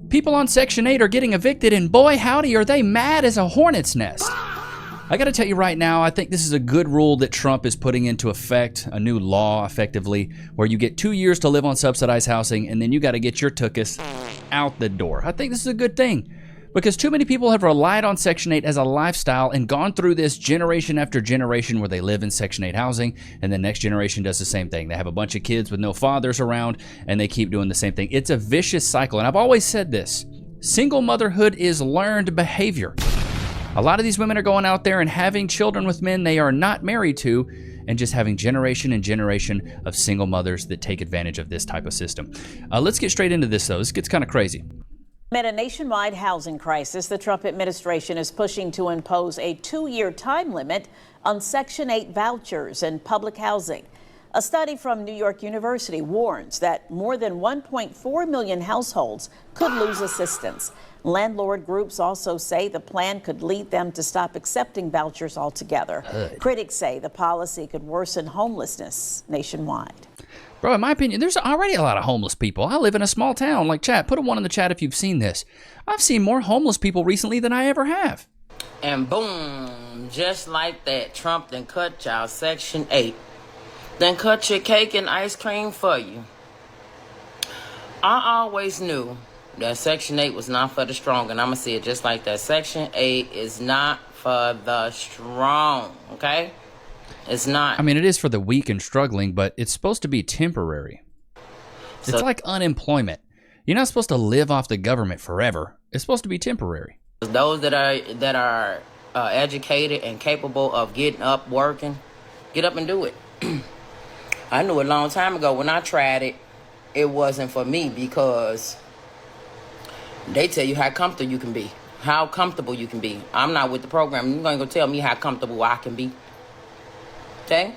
People on Section 8 are getting evicted, and boy, howdy, are they mad as a hornet's nest. I got to tell you right now, I think this is a good rule that Trump is putting into effect, a new law, effectively, where you get 2 years to live on subsidized housing, and then you got to get your tuchus out the door. I think this is a good thing, because too many people have relied on Section 8 as a lifestyle and gone through this generation after generation where they live in Section 8 housing, and the next generation does the same thing. They have a bunch of kids with no fathers around, and they keep doing the same thing. It's a vicious cycle, and I've always said this. Single motherhood is learned behavior. A lot of these women are going out there and having children with men they are not married to, and just having generation and generation of single mothers that take advantage of this type of system. Let's get straight into this, though. This gets kind of crazy. Amid a nationwide housing crisis, the Trump administration is pushing to impose a 2-year time limit on Section 8 vouchers and public housing. A study from New York University warns that more than 1.4 million households could lose assistance. Landlord groups also say the plan could lead them to stop accepting vouchers altogether. Critics say the policy could worsen homelessness nationwide. Bro, in my opinion, there's already a lot of homeless people. I live in a small town. Like, chat, put a 1 in the chat if you've seen this. I've seen more homeless people recently than I ever have. And boom, just like that, Trump done cut y'all Section 8. Then cut your cake and ice cream for you. I always knew that Section 8 was not for the strong, and I'm going to say it just like that. Section 8 is not for the strong, okay? It's not. I mean, it is for the weak and struggling, but it's supposed to be temporary. It's like unemployment. You're not supposed to live off the government forever. It's supposed to be temporary. Those that are educated and capable of getting up, working, get up and do it. I knew a long time ago when I tried it, it wasn't for me because they tell you how comfortable you can be. How comfortable you can be. I'm not with the program. You're going to go tell me how comfortable I can be. Okay?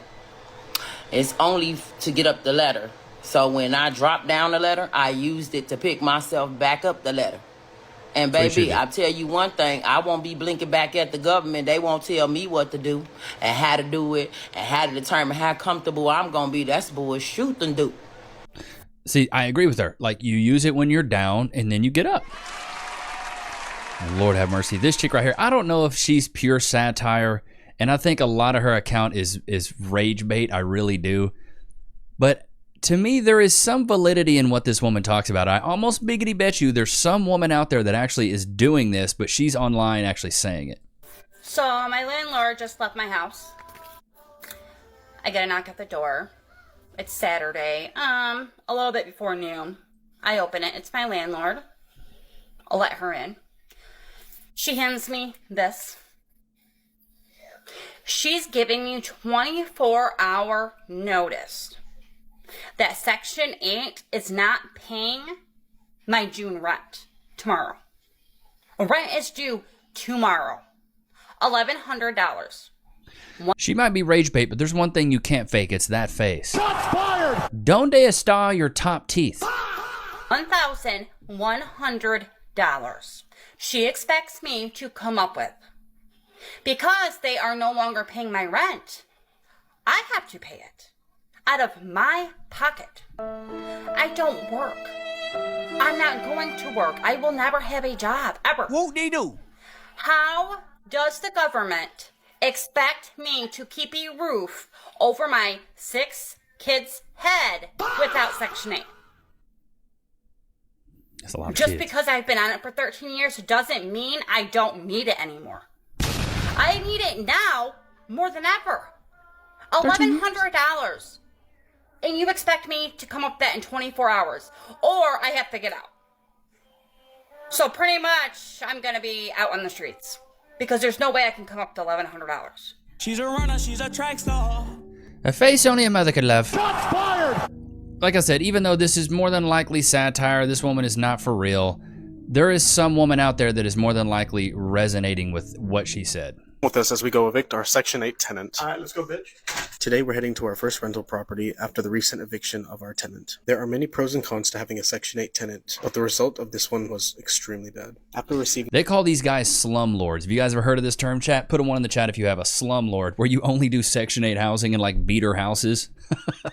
It's only to get up the ladder. So when I dropped down the ladder, I used it to pick myself back up the ladder. And baby, I'll tell you one thing, I won't be blinking back at the government. They won't tell me what to do and how to do it and how to determine how comfortable I'm going to be. That's bullshit and do. See, I agree with her. Like, you use it when you're down and then you get up. Lord have mercy. This chick right here, I don't know if she's pure satire, and I think a lot of her account is rage bait. I really do. But to me, there is some validity in what this woman talks about. I almost biggity bet you there's some woman out there that actually is doing this, but she's online actually saying it. So my landlord just left my house. I get a knock at the door. It's Saturday, a little bit before noon. I open it. It's my landlord. I'll let her in. She hands me this. She's giving me 24-hour notice that Section 8 is not paying my June rent tomorrow. Rent is due tomorrow. $1,100. She might be rage bait, but there's one thing you can't fake. It's that face. Shots fired! Donde está your top teeth? $1,100. She expects me to come up with. Because they are no longer paying my rent, I have to pay it. Out of my pocket. I don't work. I'm not going to work. I will never have a job, ever. Whoop-de-doo. How does the government expect me to keep a roof over my 6 kids' head without Section 8? That's a lot of Just kids. because I've been on it for 13 years doesn't mean I don't need it anymore. I need it now more than ever. $1,100. And you expect me to come up with that in 24 hours. Or I have to get out. So pretty much, I'm going to be out on the streets. Because there's no way I can come up to $1,100. She's a runner, she's a track star. A face only a mother could love. Shots fired! Like I said, even though this is more than likely satire, this woman is not for real. There is some woman out there that is more than likely resonating with what she said. With us as we go evict our Section 8 tenant. All right, let's go, bitch. Today we're heading to our first rental property after the recent eviction of our tenant. There are many pros and cons to having a Section 8 tenant, but the result of this one was extremely bad. After receiving... They call these guys slumlords. Have you guys ever heard of this term, chat? Put a one in the chat if you have. A slumlord, where you only do Section 8 housing in like beater houses.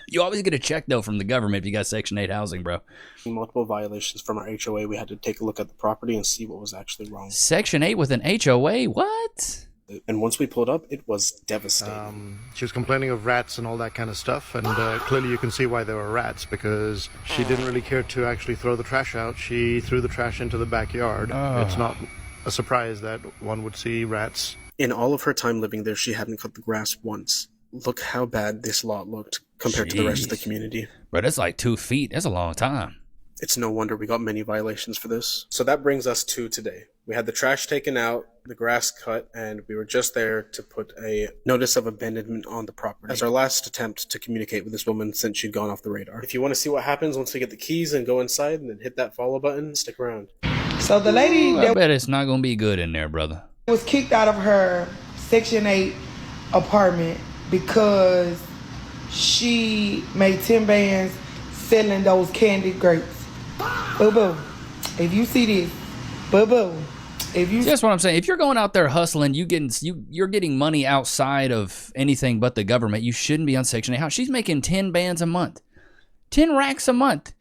You always get a check though from the government if you got Section 8 housing, bro. Multiple violations from our HOA, we had to take a look at the property and see what was actually wrong. Section 8 with an HOA? What? And once we pulled up, it was devastating. She was complaining of rats and all that kind of stuff, and clearly you can see why there were rats, because she didn't really care to actually throw the trash out. She threw the trash into the backyard. It's not a surprise that one would see rats. In all of her time living there, she hadn't cut the grass once. Look how bad this lot looked compared to the rest of the community. Bro, that's like 2 feet. That's a long time. It's no wonder we got many violations for this. So that brings us to today. We had the trash taken out, the grass cut, and we were just there to put a notice of abandonment on the property as our last attempt to communicate with this woman since she'd gone off the radar. If you want to see what happens once we get the keys and go inside and then hit that follow button, stick around. So the lady I bet it's not going to be good in there, brother. was kicked out of her Section 8 apartment because she made 10 bands selling those candied grapes. Boo-boo. If you see this, boo-boo. If you... See, that's what I'm saying. If you're going out there hustling, you're getting money outside of anything but the government, you shouldn't be on Section 8 house. She's making 10 bands a month. 10 racks a month.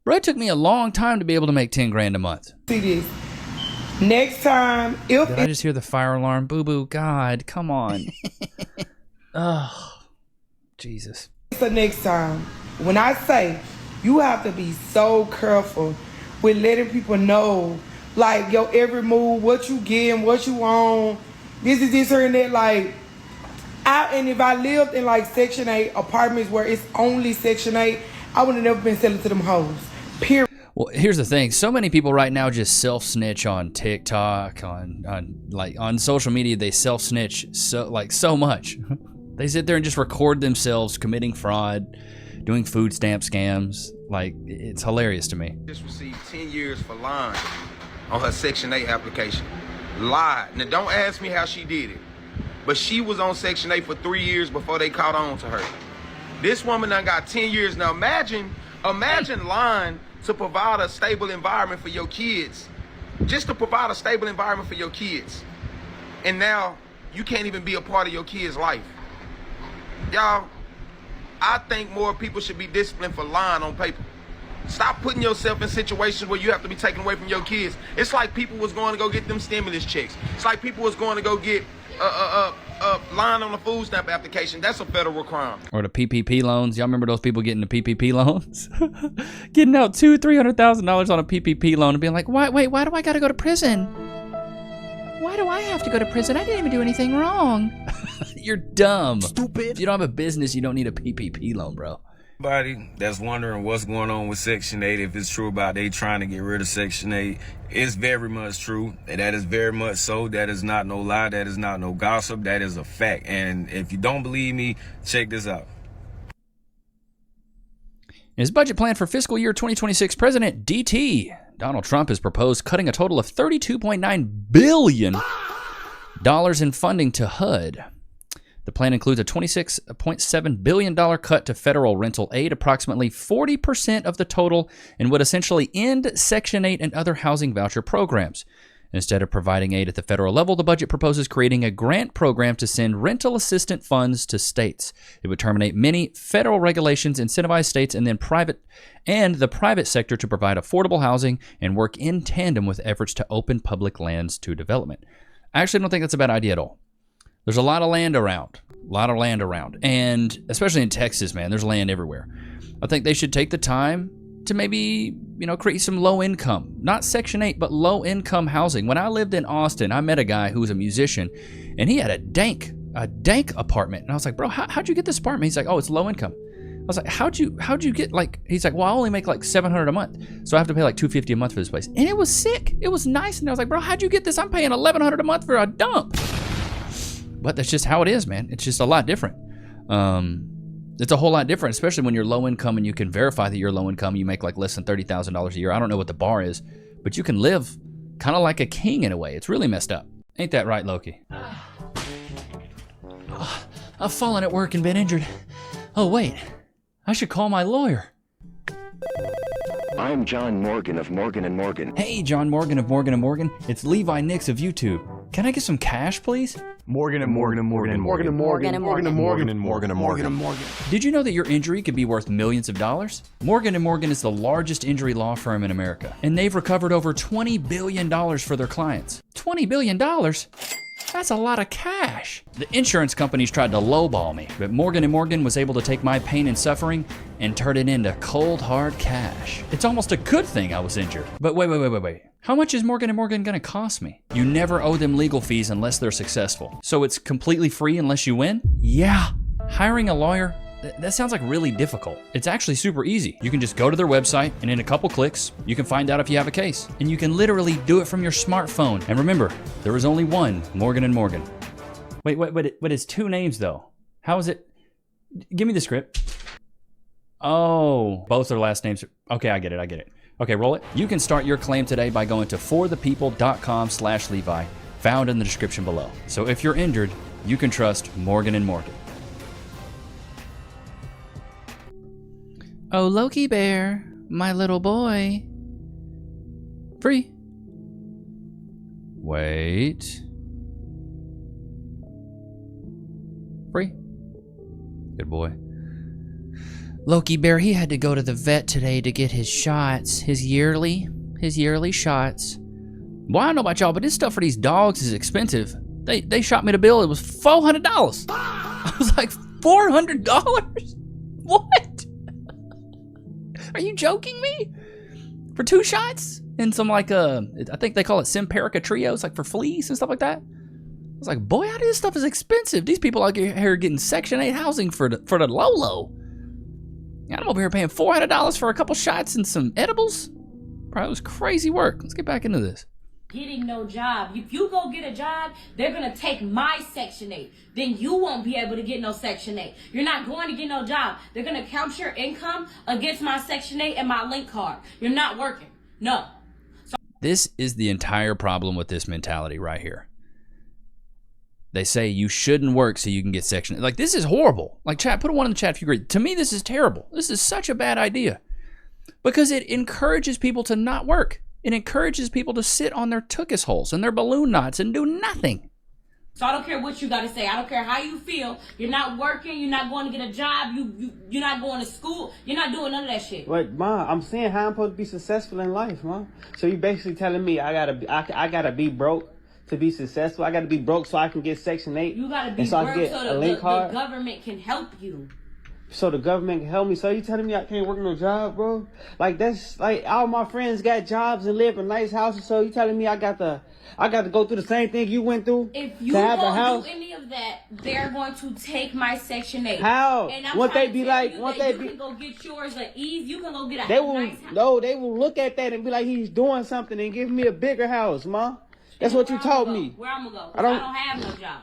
Bro, it took me a long time to be able to make 10 grand a month. See this. Next time, if... Did I just hear the fire alarm? Boo-boo. God, come on. Oh, Jesus. So next time, when I say you have to be so careful with letting people know, like, your every move, what you getting, what you on, this is this, her, and that, like, and if I lived in, like, Section 8 apartments where it's only Section 8, I would have never been selling to them hoes. Period. Well, here's the thing. So many people right now just self-snitch on TikTok, on social media. They self-snitch so much. They sit there and just record themselves committing fraud, doing food stamp scams. Like, it's hilarious to me. Just received 10 years for lying on her Section 8 application. Lied. Now, don't ask me how she did it, but she was on Section 8 for 3 years before they caught on to her. This woman done got 10 years. Now, imagine lying to provide a stable environment for your kids. Just to provide a stable environment for your kids. And now, you can't even be a part of your kid's life. Y'all, I think more people should be disciplined for lying on paper. Stop putting yourself in situations where you have to be taken away from your kids. It's like people was going to go get them stimulus checks. It's like people was going to go get lying on a food stamp application. That's a federal crime. Or the PPP loans. Y'all remember those people getting the PPP loans? Getting out $200,000-$300,000 on a PPP loan and being like, why do I got to go to prison? Why do I have to go to prison? I didn't even do anything wrong. You're dumb. Stupid. If you don't have a business, you don't need a PPP loan, bro. Everybody that's wondering what's going on with Section 8, if it's true about they trying to get rid of Section 8, it's very much true. That is very much so. That is not no lie. That is not no gossip. That is a fact. And if you don't believe me, check this out. In his budget plan for fiscal year 2026, President DT Donald Trump has proposed cutting a total of $32.9 billion in funding to HUD. The plan includes a $26.7 billion cut to federal rental aid, approximately 40% of the total, and would essentially end Section 8 and other housing voucher programs. Instead of providing aid at the federal level, the budget proposes creating a grant program to send rental assistance funds to states. It would terminate many federal regulations, incentivize states and the private sector to provide affordable housing and work in tandem with efforts to open public lands to development. I actually don't think that's a bad idea at all. There's a lot of land around, and especially in Texas, man, there's land everywhere. I think they should take the time to maybe, create some low income, not Section 8, but low income housing. When I lived in Austin, I met a guy who was a musician, and he had a dank apartment. And I was like, bro, how'd you get this apartment? He's like, oh, it's low income. I was like, how'd you get, like, he's like, well, I only make like $700 a month, so I have to pay like $250 a month for this place. And it was sick. It was nice. And I was like, bro, how'd you get this? I'm paying $1,100 a month for a dump. But that's just how it is, man. It's just a lot different. It's a whole lot different, especially when you're low income and you can verify that you're low income. You make like less than $30,000 a year. I don't know what the bar is, but you can live kind of like a king in a way. It's really messed up. Ain't that right, Loki? I've fallen at work and been injured. Oh, wait. I should call my lawyer. I'm John Morgan of Morgan & Morgan. Hey, John Morgan of Morgan & Morgan. It's Levi Nichs of YouTube. Can I get some cash, please? Morgan & Morgan & Morgan & Morgan & Morgan & Morgan & Morgan & Morgan & Morgan & Morgan. Did you know that your injury could be worth millions of dollars? Morgan & Morgan is the largest injury law firm in America, and they've recovered over $20 billion for their clients. $20 billion? That's a lot of cash. The insurance companies tried to lowball me, but Morgan & Morgan was able to take my pain and suffering and turn it into cold, hard cash. It's almost a good thing I was injured. But wait. How much is Morgan & Morgan gonna cost me? You never owe them legal fees unless they're successful. So it's completely free unless you win? Yeah. Hiring a lawyer? That sounds like really difficult. It's actually super easy. You can just go to their website, and in a couple clicks, you can find out if you have a case. And you can literally do it from your smartphone. And remember, there is only one Morgan & Morgan. Wait, but it's two names though. How is it? Give me the script. Oh, both their last names. Okay, I get it. Okay, roll it. You can start your claim today by going to forthepeople.com/Levi, found in the description below. So if you're injured, you can trust Morgan & Morgan. Oh, Loki Bear, my little boy. Free. Wait. Free. Good boy. Loki Bear, he had to go to the vet today to get his shots, his yearly shots. Well, I don't know about y'all, but this stuff for these dogs is expensive. They shot me the bill, it was $400. I was like, $400? What? Are you joking me? For 2 shots? And some I think they call it Simparica trios, like for fleas and stuff like that. I was like, boy, how this stuff is expensive. These people out here are getting Section 8 housing for the low. I'm over here paying $400 for a couple shots and some edibles. Bro, it was crazy work. Let's get back into this. Getting no job. If you go get a job, they're going to take my Section 8. Then you won't be able to get no Section 8. You're not going to get no job. They're going to count your income against my Section 8 and my link card. You're not working. No. This is the entire problem with this mentality right here. They say you shouldn't work so you can get Section 8. Like, this is horrible. Like, chat, put a 1 in the chat if you agree. To me, this is terrible. This is such a bad idea. Because it encourages people to not work. It encourages people to sit on their tuchus holes and their balloon knots and do nothing. So I don't care what you got to say. I don't care how you feel. You're not working. You're not going to get a job. You're not going to school. You're not doing none of that shit. But, Ma, I'm saying how I'm supposed to be successful in life, Ma. So you basically telling me I gotta be broke to be successful? I gotta be broke so I can get Section 8? You gotta be so broke so the government can help you. So the government can help me? So you telling me I can't work no job, bro? Like, that's like all my friends got jobs and live in nice houses. So you telling me I got to go through the same thing you went through? If you to have a don't house? do any of that, they're going to take my Section 8. How? And I'm Won't they trying be to tell like? you Won't that they you be? can go get yours at ease. You can go get a They will. nice house. No, they will look at that and be like, he's doing something and give me a bigger house, Ma. That's what you taught me. Where I'm gonna go? I don't have no job.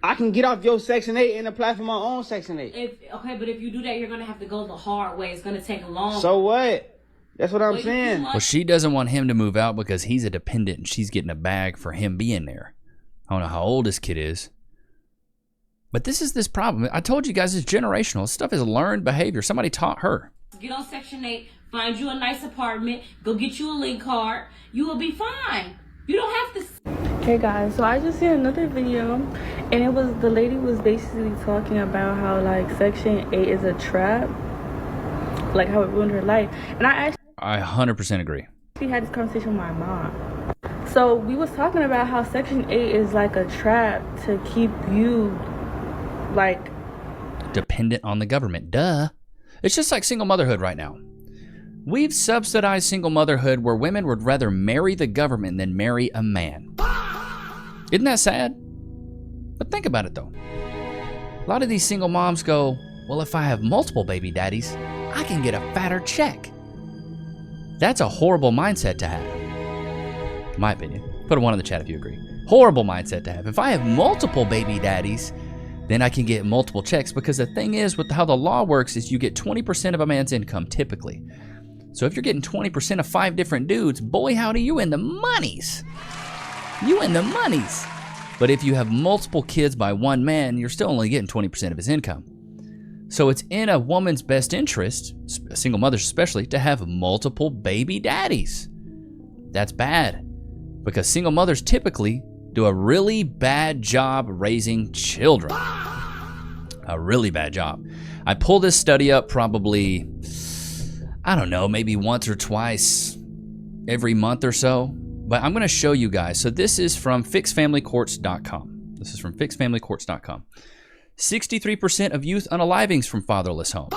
I can get off your Section 8 and apply for my own Section 8. But if you do that, you're gonna have to go the hard way. It's gonna take long. So what? That's what I'm saying. Well, she doesn't want him to move out because he's a dependent and she's getting a bag for him being there. I don't know how old this kid is. But this is this problem. I told you guys it's generational. This stuff is learned behavior. Somebody taught her. Get on Section 8, find you a nice apartment, go get you a link card. You will be fine. You don't have to. Hey guys, so I just seen another video, and the lady was basically talking about how like Section 8 is a trap, like how it ruined her life. And I 100% agree. actually had this conversation with my mom. So we was talking about how Section 8 is like a trap to keep you like dependent on the government. Duh. It's just like single motherhood right now. We've subsidized single motherhood where women would rather marry the government than marry a man. Isn't that sad? But think about it though. A lot of these single moms go, well, if I have multiple baby daddies, I can get a fatter check. That's a horrible mindset to have. In my opinion. Put a 1 in the chat if you agree. Horrible mindset to have. If I have multiple baby daddies, then I can get multiple checks, because the thing is with how the law works is you get 20% of a man's income typically. So if you're getting 20% of 5 different dudes, boy howdy, you in the monies. You in the monies. But if you have multiple kids by one man, you're still only getting 20% of his income. So it's in a woman's best interest, single mothers especially, to have multiple baby daddies. That's bad, because single mothers typically do a really bad job raising children. A really bad job. I pull this study up probably, I don't know, maybe once or twice every month or so. But I'm going to show you guys. So this is from fixedfamilycourts.com. This is from fixedfamilycourts.com. 63% of youth unalivings from fatherless homes.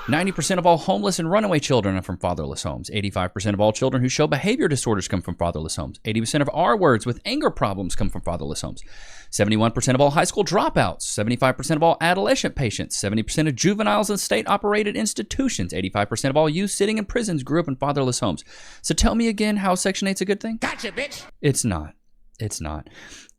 90% of all homeless and runaway children are from fatherless homes. 85% of all children who show behavior disorders come from fatherless homes. 80% of R-words with anger problems come from fatherless homes. 71% of all high school dropouts. 75% of all adolescent patients. 70% of juveniles in state-operated institutions. 85% of all youth sitting in prisons grew up in fatherless homes. So tell me again how Section 8's a good thing? Gotcha, bitch. It's not. It's not.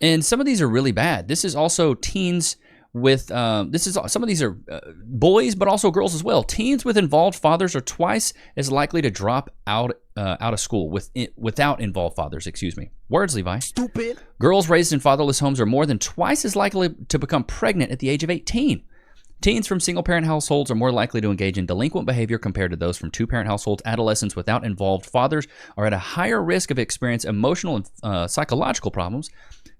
And some of these are really bad. This is also teens with some of these are boys, but also girls as well. Teens with involved fathers are twice as likely to drop out of school without involved fathers. Excuse me. Words, Levi. Stupid. Girls raised in fatherless homes are more than twice as likely to become pregnant at the age of 18. Teens from single-parent households are more likely to engage in delinquent behavior compared to those from two-parent households. Adolescents without involved fathers are at a higher risk of experiencing emotional and psychological problems.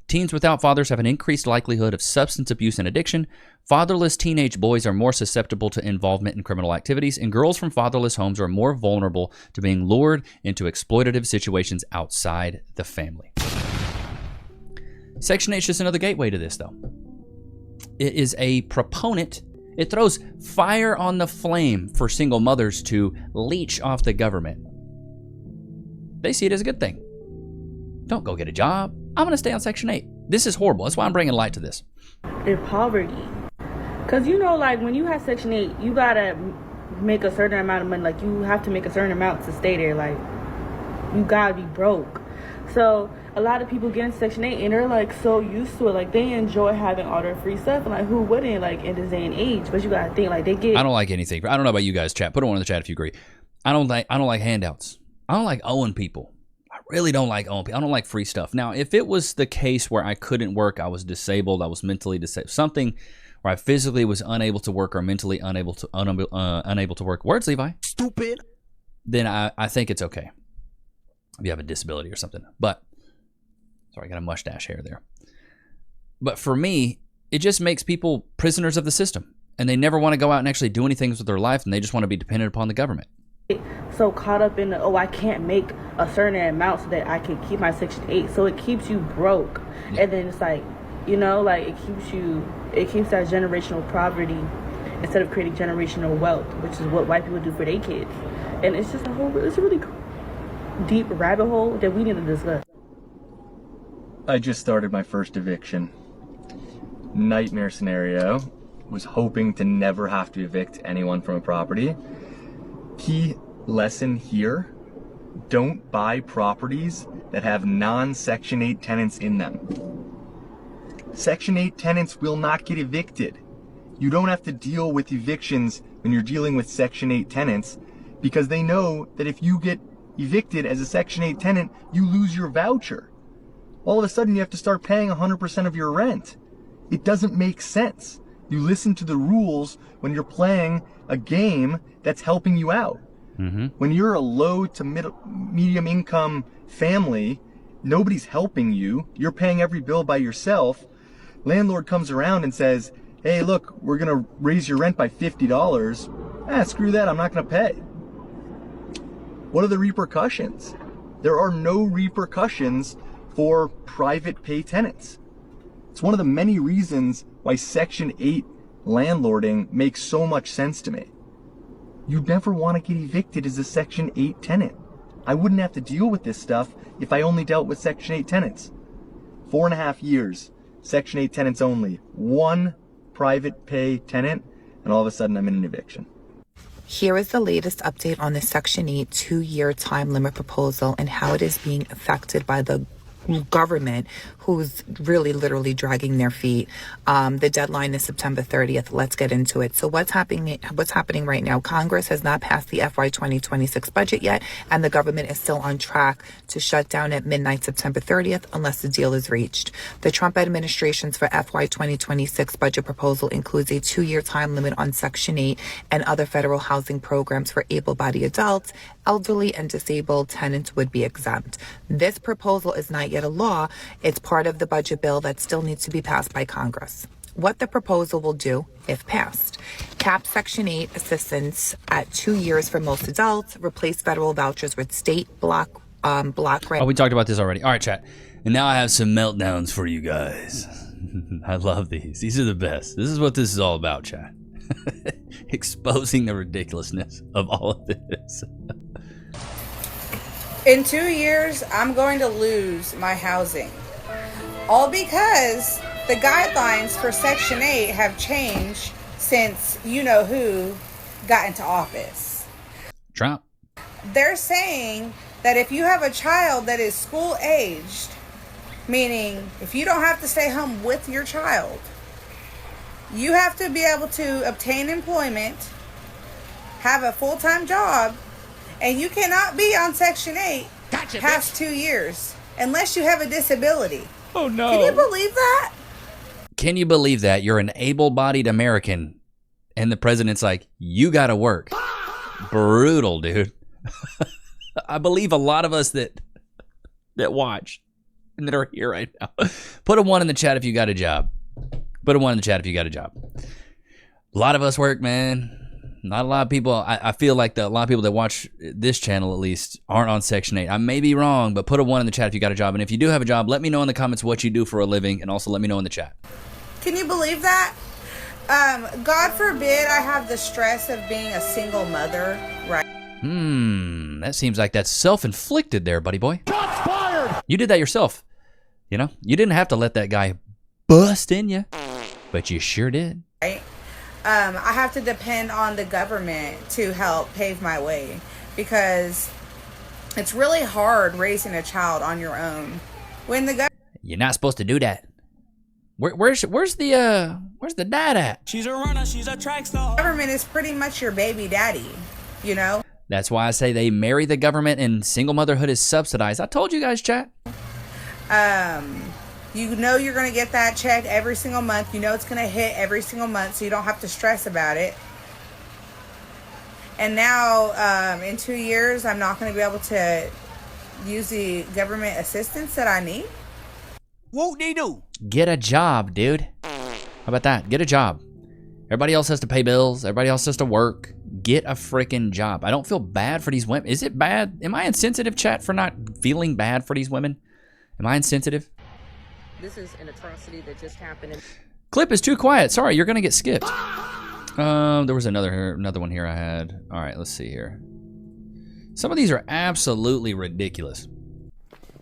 Teens without fathers have an increased likelihood of substance abuse and addiction. Fatherless teenage boys are more susceptible to involvement in criminal activities, and girls from fatherless homes are more vulnerable to being lured into exploitative situations outside the family. Section 8 is just another gateway to this, though. It is a proponent. It throws fire on the flame for single mothers to leech off the government. They see it as a good thing. Don't go get a job. I'm going to stay on Section 8. This is horrible. That's why I'm bringing light to this. In poverty. Because, you know, like, when you have Section 8, you got to make a certain amount of money. Like, you have to make a certain amount to stay there. Like, you got to be broke. So, a lot of people get in Section 8, and they're, like, so used to it. Like, they enjoy having all their free stuff. And, like, who wouldn't, like, in this day and age? But you got to think, like, they get... I don't like anything. I don't know about you guys, chat. Put it one in the chat if you agree. I don't like handouts. I don't like owing people. I really don't like owing people. I don't like free stuff. Now, if it was the case where I couldn't work, I was disabled, I was mentally disabled, something where I physically was unable to work or mentally unable to work, words, Levi, Stupid. then I think it's okay if you have a disability or something. But, sorry, I got a mustache hair there. But for me, it just makes people prisoners of the system, and they never want to go out and actually do anything with their life, and they just want to be dependent upon the government. So caught up in I can't make a certain amount so that I can keep my Section 8. So it keeps you broke. Yeah. And then it's like, you know, like it keeps that generational poverty instead of creating generational wealth, which is what white people do for their kids. And it's just it's a really deep rabbit hole that we need to discuss. I just started my first eviction. Nightmare scenario. Was hoping to never have to evict anyone from a property. Key lesson here, don't buy properties that have non-Section 8 tenants in them. Section 8 tenants will not get evicted. You don't have to deal with evictions when you're dealing with Section 8 tenants because they know that if you get evicted as a Section 8 tenant, you lose your voucher. All of a sudden you have to start paying 100% of your rent. It doesn't make sense. You listen to the rules when you're playing a game that's helping you out. Mm-hmm. When you're a low to medium income family, nobody's helping you. You're paying every bill by yourself. Landlord comes around and says, hey, look, we're going to raise your rent by $50. Screw that. I'm not going to pay. What are the repercussions? There are no repercussions for private pay tenants. It's one of the many reasons why Section 8 landlording makes so much sense to me. You'd never want to get evicted as a Section 8 tenant. I wouldn't have to deal with this stuff if I only dealt with Section 8 tenants. 4.5 years, Section 8 tenants only. One private pay tenant, and all of a sudden I'm in an eviction. Here is the latest update on the Section 8 2-year time limit proposal and how it is being affected by the government who's really literally dragging their feet. The deadline is September 30th. Let's get into it. So what's happening right now? Congress has not passed the FY 2026 budget yet, and the government is still on track to shut down at midnight September 30th unless the deal is reached. The Trump administration's for FY 2026 budget proposal includes a 2-year time limit on Section 8 and other federal housing programs for able-bodied adults. Elderly and disabled tenants would be exempt. This proposal is not yet a law. It's part of the budget bill that still needs to be passed by Congress. What the proposal will do, if passed: cap Section 8 assistance at 2 years for most adults, replace federal vouchers with state block grant. Oh, we talked about this already. All right, chat. And now I have some meltdowns for you guys. I love these. These are the best. This is what this is all about, chat. Exposing the ridiculousness of all of this. In 2 years, I'm going to lose my housing. All because the guidelines for Section 8 have changed since you-know-who got into office. Trump. They're saying that if you have a child that is school-aged, meaning if you don't have to stay home with your child, you have to be able to obtain employment, have a full-time job, and you cannot be on Section 8 past 2 years unless you have a disability. Oh, no. Can you believe that? Can you believe that? You're an able-bodied American, and the president's like, you gotta work. Brutal, dude. I believe a lot of us that watch and that are here right now. Put a 1 in the chat if you got a job. Put a 1 in the chat if you got a job. A lot of us work, man. Not a lot of people. I feel like a lot of people that watch this channel, at least, aren't on Section 8. I may be wrong, but put a 1 in the chat if you got a job. And if you do have a job, let me know in the comments what you do for a living, and also let me know in the chat. Can you believe that? God forbid I have the stress of being a single mother, right? That seems like that's self-inflicted there, buddy boy. Shots fired! You did that yourself. You know? You didn't have to let that guy bust in you, but you sure did. Right? I have to depend on the government to help pave my way because it's really hard raising a child on your own. When the You're not supposed to do that. Where's the dad at? She's a runner, she's a track star. Government is pretty much your baby daddy, you know? That's why I say they marry the government and single motherhood is subsidized. I told you guys, chat. You know you're going to get that check every single month. You know it's going to hit every single month, so you don't have to stress about it. And now, in 2 years, I'm not going to be able to use the government assistance that I need. Whoop-de-doo. Get a job, dude. How about that? Get a job. Everybody else has to pay bills. Everybody else has to work. Get a freaking job. I don't feel bad for these women. Is it bad? Am I insensitive, chat, for not feeling bad for these women? Am I insensitive? This is an atrocity that just happened. Clip is too quiet. Sorry, you're gonna get skipped. There was another one here I had. All right, let's see here. Some of these are absolutely ridiculous.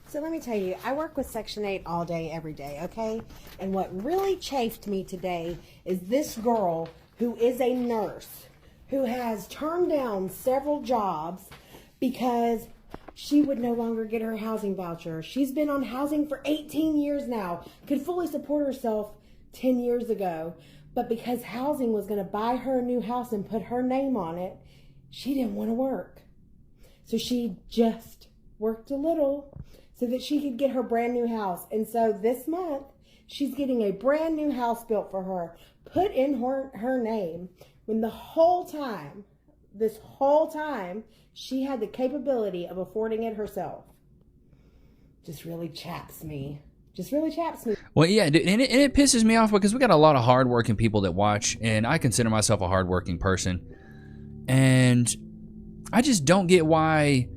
So let me tell you, I work with Section 8 all day, every day, okay? And what really chafed me today is this girl who is a nurse who has turned down several jobs because she would no longer get her housing voucher. She's been on housing for 18 years now, could fully support herself 10 years ago. But because housing was going to buy her a new house and put her name on it, she didn't want to work. So she just worked a little so that she could get her brand new house. And so this month, she's getting a brand new house built for her, put in her name, when the whole time, this whole time, she had the capability of affording it herself. Just really chaps me. Just really chaps me. Well, yeah, and it pisses me off because we got a lot of hardworking people that watch, and I consider myself a hardworking person. And I just don't get why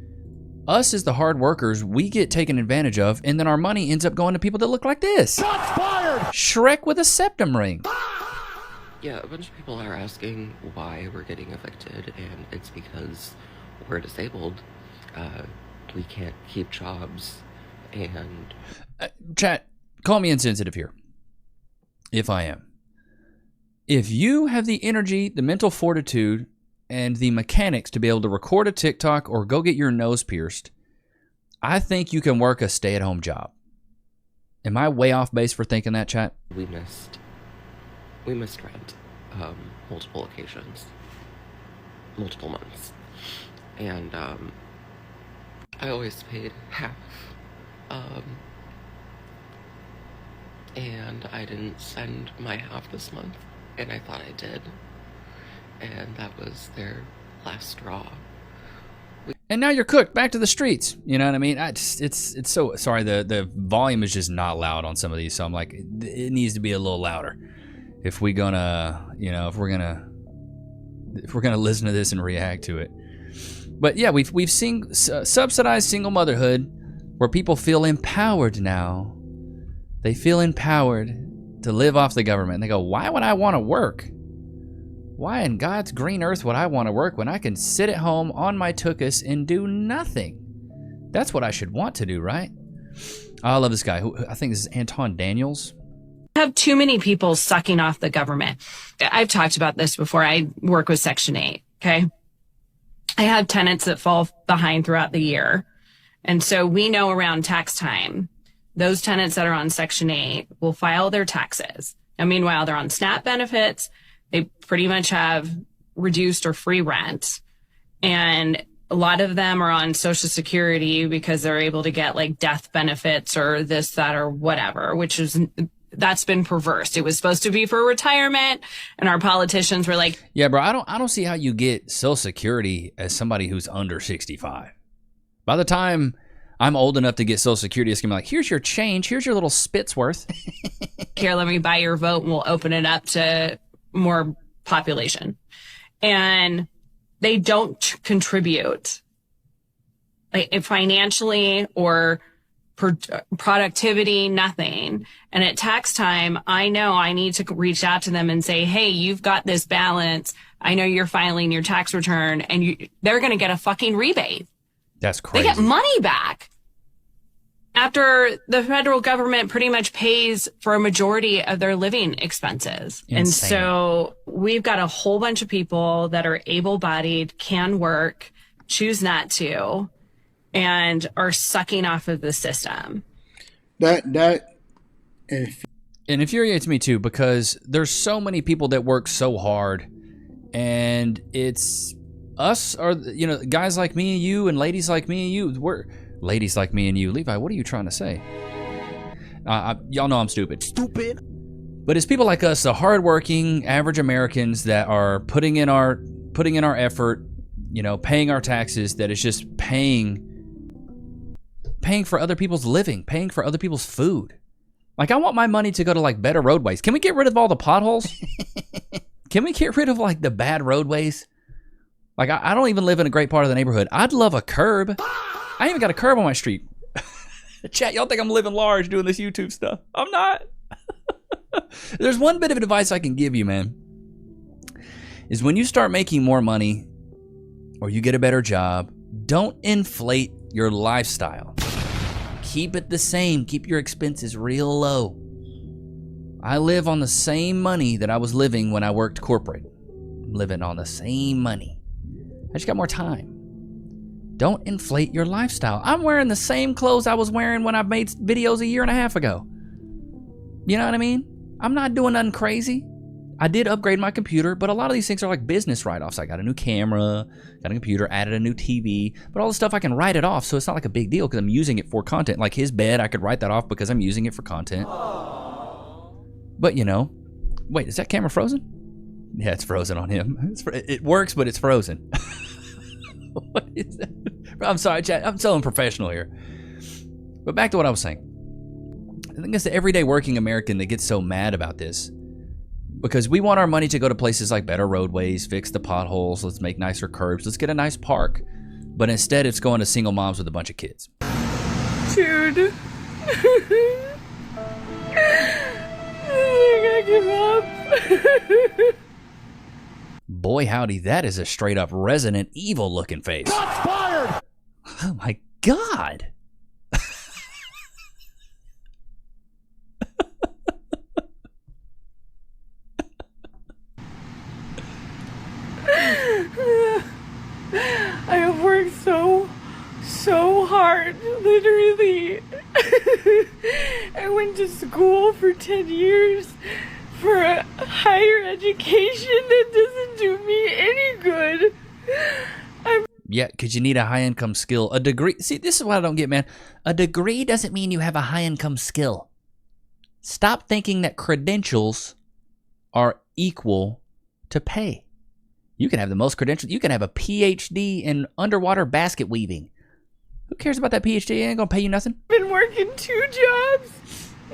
us as the hard workers, we get taken advantage of, and then our money ends up going to people that look like this. Shots fired! Shrek with a septum ring. Yeah, a bunch of people are asking why we're getting evicted, and it's because we're disabled. We can't keep jobs, and... Chat, call me insensitive here. If I am. If you have the energy, the mental fortitude, and the mechanics to be able to record a TikTok or go get your nose pierced, I think you can work a stay-at-home job. Am I way off base for thinking that, chat? We missed rent multiple occasions, multiple months, and I always paid half, and I didn't send my half this month, and I thought I did, and that was their last straw. And now you're cooked, back to the streets. You know what I mean? It's so, sorry, the volume is just not loud on some of these, so I'm like, it needs to be a little louder if we're gonna listen to this and react to it. But yeah, we've seen subsidized single motherhood where people feel empowered now. They feel empowered to live off the government. They go, why would I want to work? Why in God's green earth would I want to work when I can sit at home on my tuchus and do nothing? That's what I should want to do, right? I love this guy. I think this is Anton Daniels. Have too many people sucking off the government. I've talked about this before. I work with Section 8, okay? I have tenants that fall behind throughout the year. And so we know around tax time, those tenants that are on Section 8 will file their taxes. And meanwhile, they're on SNAP benefits. They pretty much have reduced or free rent. And a lot of them are on Social Security because they're able to get like death benefits or this, that, or whatever, that's been perverse. It was supposed to be for retirement, and our politicians were like, yeah, bro, I don't see how you get Social Security as somebody who's under 65. By the time I'm old enough to get Social Security, it's gonna be like, here's your change, here's your little spit's worth. Here, let me buy your vote and we'll open it up to more population. And they don't contribute like financially or productivity, nothing. And at tax time, I know I need to reach out to them and say, hey, you've got this balance. I know you're filing your tax return, and they're going to get a fucking rebate. That's crazy. They get money back after the federal government pretty much pays for a majority of their living expenses. Insane. And so we've got a whole bunch of people that are able-bodied, can work, choose not to, and are sucking off of the system. That infuriates me too, because there's so many people that work so hard, and it's us, or guys like me and you, and ladies like me and you. Ladies like me and you. Levi, what are you trying to say? Y'all know I'm stupid. Stupid. But it's people like us, the hardworking average Americans that are putting in our effort, paying our taxes, that is just paying for other people's living, paying for other people's food. Like, I want my money to go to like better roadways. Can we get rid of all the potholes? Can we get rid of like the bad roadways? Like, I don't even live in a great part of the neighborhood. I'd love a curb. I ain't even got a curb on my street. Chat, y'all think I'm living large doing this YouTube stuff. I'm not. There's one bit of advice I can give you, man. Is when you start making more money or you get a better job, don't inflate your lifestyle. Keep it the same. Keep your expenses real low. I live on the same money that I was living when I worked corporate. I'm living on the same money. I just got more time. Don't inflate your lifestyle. I'm wearing the same clothes I was wearing when I made videos 1.5 years ago. You know what I mean? I'm not doing nothing crazy. I did upgrade my computer, but a lot of these things are like business write-offs. I got a new camera, got a computer, added a new TV, but all the stuff I can write it off, so it's not like a big deal because I'm using it for content. Like his bed, I could write that off because I'm using it for content. But wait, is that camera frozen? Yeah, it's frozen on him. It works, but it's frozen. What is that? I'm sorry, chat. I'm so unprofessional here. But back to what I was saying. I think it's the everyday working American that gets so mad about this. Because we want our money to go to places like better roadways, fix the potholes, let's make nicer curbs, let's get a nice park. But instead, it's going to single moms with a bunch of kids. Dude. I give up. Boy, howdy, that is a straight up Resident Evil looking face. Shots fired! Oh my God. I have worked so hard, literally. I went to to school for 10 years for a higher education that doesn't do me any good. Yeah, because you need a high-income skill. A degree. See, this is what I don't get, man. A degree doesn't mean you have a high-income skill. Stop thinking that credentials are equal to pay. You can have the most credentials. You can have a PhD in underwater basket weaving. Who cares about that PhD? It ain't gonna pay you nothing. I've been working 2 jobs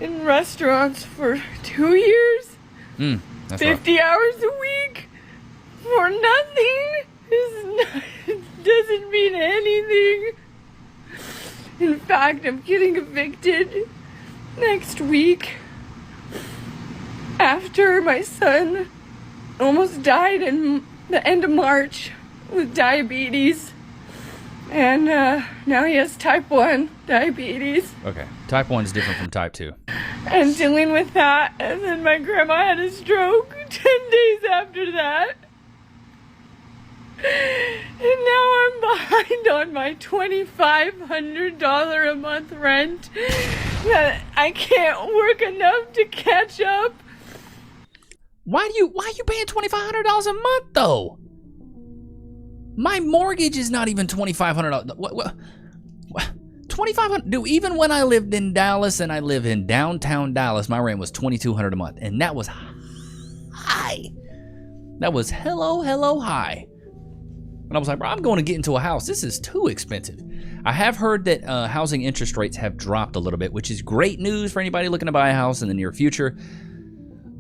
in restaurants for 2 years. That's 50 hours a week for nothing doesn't mean anything. In fact, I'm getting evicted next week after my son almost died in the end of March with diabetes. And now he has type 1 diabetes. Okay. Type 1 is different from type 2. And dealing with that, and then my grandma had a stroke 10 days after that. And now I'm behind on my $2,500 a month rent that I can't work enough to catch up. Why are you paying $2,500 a month though? My mortgage is not even $2,500. What? $2,500. Dude, even when I lived in Dallas and I live in downtown Dallas, my rent was $2,200 a month, and that was high. That was hello high. And I was like, bro, I'm going to get into a house. This is too expensive. I have heard that housing interest rates have dropped a little bit, which is great news for anybody looking to buy a house in the near future.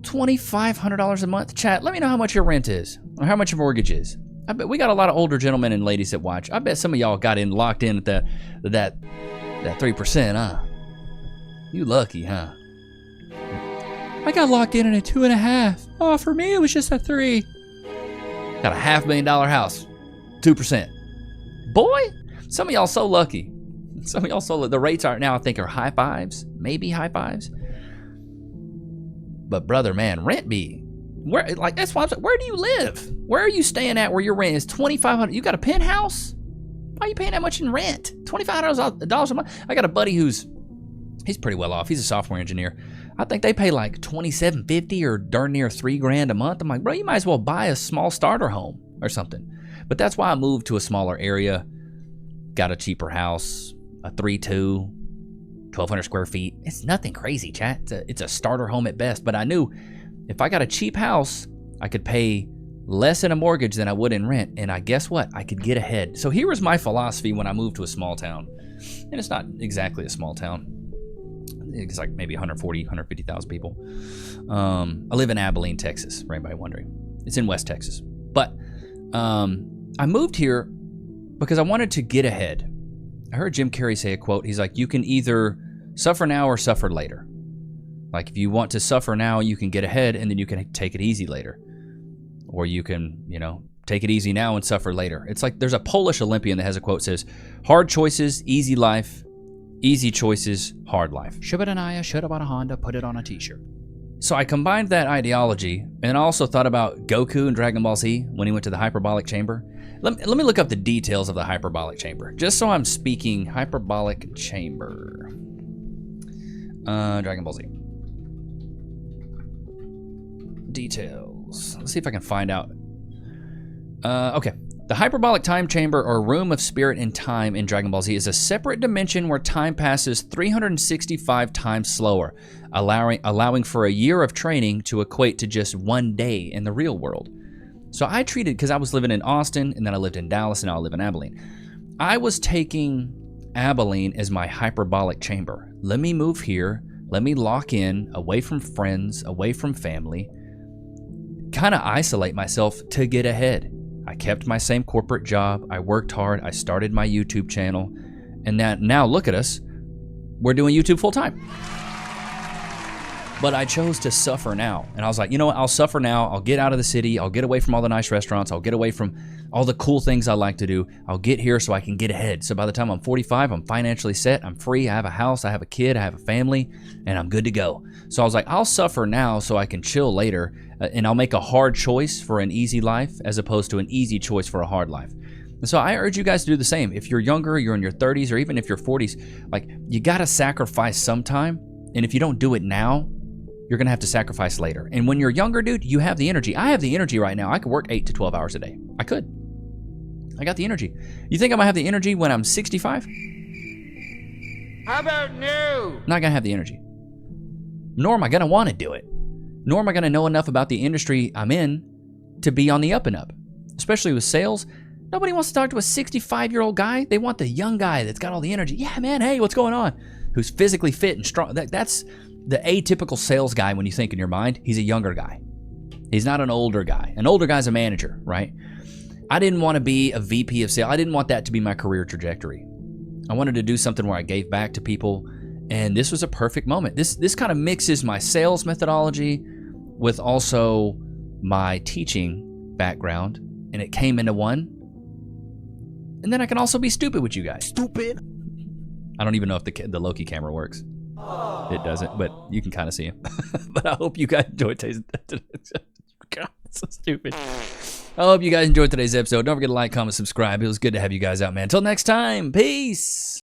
$2,500 a month. Chat, let me know how much your rent is or how much your mortgage is. I bet we got a lot of older gentlemen and ladies that watch. I bet some of y'all got locked in at that 3%, huh? You lucky, huh? I got locked in at a 2.5. Oh, for me it was just a 3. Got a $500,000 house, 2%. Boy, some of y'all so lucky. Some of y'all so lucky. The rates are now, I think, are high 5s, maybe high 5s. But brother, man, rent be. Where, like, that's why I'm saying, where do you live? Where are you staying at where your rent is $2,500? You got a penthouse? Why are you paying that much in rent? $2,500 a month? I got a buddy he's pretty well off. He's a software engineer. I think they pay like $2,750 or darn near $3,000 a month. I'm like, bro, you might as well buy a small starter home or something. But that's why I moved to a smaller area. Got a cheaper house, a 3.2, 1,200 square feet. It's nothing crazy, chat. It's a starter home at best. But I knew if I got a cheap house, I could pay less in a mortgage than I would in rent. And I guess what? I could get ahead. So here was my philosophy when I moved to a small town. And it's not exactly a small town. It's like maybe 140, 150,000 people. I live in Abilene, Texas, for anybody wondering. It's in West Texas. But I moved here because I wanted to get ahead. I heard Jim Carrey say a quote. He's like, you can either suffer now or suffer later. Like, if you want to suffer now, you can get ahead and then you can take it easy later. Or you can, take it easy now and suffer later. It's like there's a Polish Olympian that has a quote that says, hard choices, easy life. Easy choices, hard life. Shibadanaya should have bought a Honda, put it on a t-shirt. So I combined that ideology and also thought about Goku in Dragon Ball Z when he went to the hyperbolic chamber. Let me look up the details of the hyperbolic chamber, just so I'm speaking. Hyperbolic chamber. Dragon Ball Z. Details. Let's see if I can find out. Okay. The hyperbolic time chamber, or room of spirit and time in Dragon Ball Z, is a separate dimension where time passes 365 times slower, allowing for a year of training to equate to just 1 day in the real world. So I treated, because I was living in Austin, and then I lived in Dallas, and now I live in Abilene. I was taking Abilene as my hyperbolic chamber. Let me move here. Let me lock in, away from friends, away from family, kind of isolate myself to get ahead. I kept my same corporate job. I worked hard. I started my YouTube channel. And now look at us. We're doing YouTube full time. But I chose to suffer now. And I was like, you know what? I'll suffer now. I'll get out of the city. I'll get away from all the nice restaurants. I'll get away from all the cool things I like to do. I'll get here so I can get ahead. So by the time I'm 45, I'm financially set. I'm free. I have a house. I have a kid. I have a family. And I'm good to go. So I was like, I'll suffer now so I can chill later. And I'll make a hard choice for an easy life as opposed to an easy choice for a hard life. And so I urge you guys to do the same. If you're younger, you're in your 30s, or even if you're 40s, like, you got to sacrifice some time And if you don't do it now, you're going to have to sacrifice later. And when you're younger, dude, you have the energy. I have the energy right now. I could work 8 to 12 hours a day. I could. I got the energy. You think I'm going to have the energy when I'm 65? How about no? Not going to have the energy. Nor am I going to want to do it. Nor am I going to know enough about the industry I'm in to be on the up and up. Especially with sales. Nobody wants to talk to a 65-year-old guy. They want the young guy that's got all the energy. Yeah, man, hey, what's going on? Who's physically fit and strong. That's the atypical sales guy when you think in your mind. He's a younger guy. He's not an older guy. An older guy's a manager, right? I didn't want to be a VP of sales. I didn't want that to be my career trajectory. I wanted to do something where I gave back to people, and this was a perfect moment. This kind of mixes my sales methodology with also my teaching background, and it came into one. And then I can also be stupid with you guys. Stupid. I don't even know if the Loki camera works. It doesn't, but you can kind of see him. But I hope you guys enjoyed today's... God, it's so stupid. I hope you guys enjoyed today's episode. Don't forget to like, comment, subscribe. It was good to have you guys out, man. Until next time, peace.